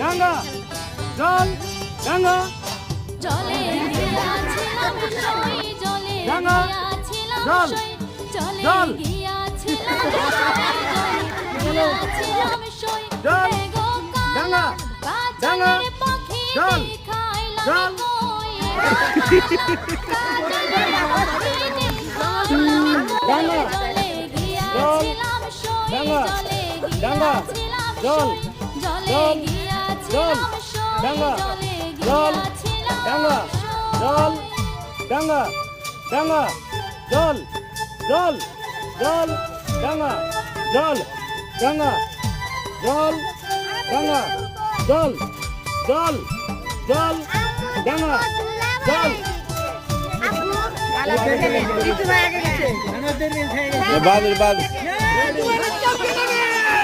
ডাঙ্গা জল ডাঙ্গা জলে গিয়াছিলাম সই জলে ডাঙ্গা গিয়াছিলাম জল সই জলে জল গিয়াছিলাম জলে গিয়াছিলাম সই জল এগো ডাঙ্গা কাজলের পাখি জল দেখাইলাম জল কই কাজলের পাখি দেখাইলাম ডাঙ্গা জলে গিয়াছিলাম সই ডাঙ্গা জলে ডাঙ্গা গিয়াছিলাম জল সই জলে জল গিয়াছিলাম সই ডাঙ্গা জলে জল গিয়াছিলাম ডাঙ্গা জল ডাঙ্গা ডাঙ্গা জল জল জল ডাঙ্গা জল ডাঙ্গা জল ডাঙ্গা জল জল জল ডাঙ্গা জল বাদ বাদ রেডি